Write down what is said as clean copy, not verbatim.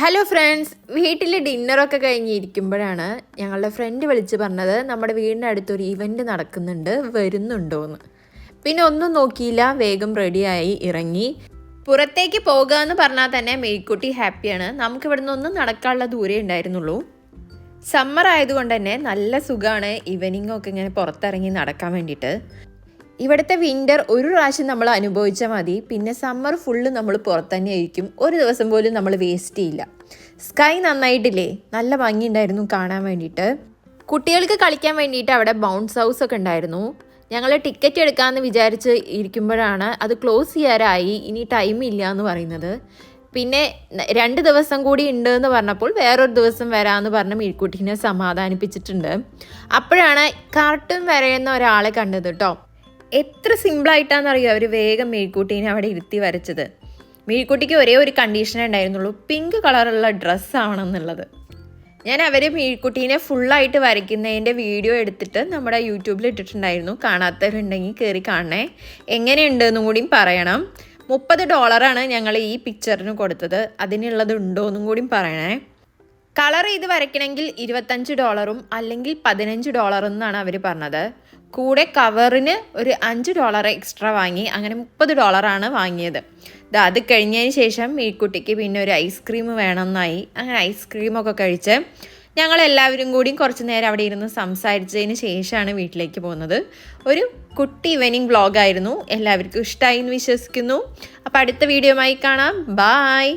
Hello friends, വീട്ടിൽ ഡിന്നറൊക്കെ കഴിഞ്ഞിരിക്കുമ്പോഴാണ് ഞങ്ങളുടെ front വിളിച്ച് പറഞ്ഞത് നമ്മുടെ വീടിൻ്റെ അടുത്തൊരു ഇവൻറ്റ് നടക്കുന്നുണ്ട്, വരുന്നുണ്ടോയെന്ന്. പിന്നെ ഒന്നും നോക്കിയില്ല, വേഗം റെഡിയായി ഇറങ്ങി. പുറത്തേക്ക് പോകുക എന്ന് പറഞ്ഞാൽ തന്നെ മേഴ്ക്കുട്ടി ഹാപ്പിയാണ്. നമുക്ക് ഇവിടെ നിന്നൊന്നും നടക്കാനുള്ള ദൂരേ ഉണ്ടായിരുന്നുള്ളൂ. സമ്മർ ആയതുകൊണ്ട് തന്നെ നല്ല സുഖമാണ് ഈവനിങ്ങൊക്കെ ഇങ്ങനെ പുറത്തിറങ്ങി നടക്കാൻ വേണ്ടിയിട്ട്. ഇവിടുത്തെ വിൻ്റർ ഒരു പ്രാവശ്യം നമ്മൾ അനുഭവിച്ചാൽ മതി, പിന്നെ സമ്മർ ഫുള്ള് നമ്മൾ പുറത്ത് തന്നെ ആയിരിക്കും. ഒരു ദിവസം പോലും നമ്മൾ വേസ്റ്റ് ചെയ്യില്ല. സ്കൈ നന്നായിട്ടില്ലേ, നല്ല ഭംഗിയുണ്ടായിരുന്നു കാണാൻ വേണ്ടിയിട്ട്. കുട്ടികൾക്ക് കളിക്കാൻ വേണ്ടിയിട്ട് അവിടെ ബൗൺസ് ഹൗസ് ഒക്കെ ഉണ്ടായിരുന്നു. ഞങ്ങൾ ടിക്കറ്റ് എടുക്കാമെന്ന് വിചാരിച്ച് ഇരിക്കുമ്പോഴാണ് അത് ക്ലോസ് ചെയ്യാറായി, ഇനി ടൈം ഇല്ല എന്ന് പറയുന്നത്. പിന്നെ 2 ദിവസം കൂടി ഉണ്ട് എന്ന് പറഞ്ഞപ്പോൾ വേറൊരു ദിവസം വരാമെന്ന് പറഞ്ഞ് മീഴ്ക്കുട്ടീനെ സമാധാനിപ്പിച്ചിട്ടുണ്ട്. അപ്പോഴാണ് കാർട്ടൂൺ വരയുന്ന ഒരാളെ കണ്ടത് കേട്ടോ. എത്ര സിമ്പിളായിട്ടാണെന്നറിയോ അവർ വേഗം മേഴ്ക്കുട്ടീനെ അവിടെ ഇരുത്തി വരച്ചത്. മേഴ്ക്കുട്ടിക്ക് ഒരേ ഒരു കണ്ടീഷനേ ഉണ്ടായിരുന്നുള്ളൂ, പിങ്ക് കളറുള്ള ഡ്രസ്സ് ആവണം എന്നുള്ളത്. ഞാൻ അവർ മേഴ്ക്കുട്ടീനെ ഫുള്ളായിട്ട് വരയ്ക്കുന്നതിൻ്റെ വീഡിയോ എടുത്തിട്ട് നമ്മുടെ യൂട്യൂബിൽ ഇട്ടിട്ടുണ്ടായിരുന്നു. കാണാത്തവരുണ്ടെങ്കിൽ കയറി കാണണേ. എങ്ങനെയുണ്ടെന്നും കൂടിയും പറയണം. $30 ഞങ്ങൾ ഈ പിക്ചറിന് കൊടുത്തത്. അതിനുള്ളത് ഉണ്ടോ എന്നും കൂടിയും പറയണേ. കളർ ചെയ്ത് വരയ്ക്കണമെങ്കിൽ $25 അല്ലെങ്കിൽ $15 എന്നാണ് അവർ പറഞ്ഞത്. കൂടെ കവറിന് ഒരു $5 എക്സ്ട്രാ വാങ്ങി. അങ്ങനെ $30 വാങ്ങിയത്. അത് കഴിഞ്ഞതിന് ശേഷം മീഴ്ക്കുട്ടിക്ക് പിന്നെ ഒരു ഐസ്ക്രീം വേണമെന്നായി. അങ്ങനെ ഐസ്ക്രീമൊക്കെ കഴിച്ച് ഞങ്ങളെല്ലാവരും കൂടി കുറച്ച് നേരം അവിടെ ഇരുന്ന് സംസാരിച്ചതിന് ശേഷമാണ് വീട്ടിലേക്ക് പോകുന്നത്. ഒരു കുട്ടി ഈവനിങ് വ്ളോഗായിരുന്നു. എല്ലാവർക്കും ഇഷ്ടമായി എന്ന് വിശ്വസിക്കുന്നു. അപ്പോൾ അടുത്ത വീഡിയോയുമായി കാണാം. ബായ്.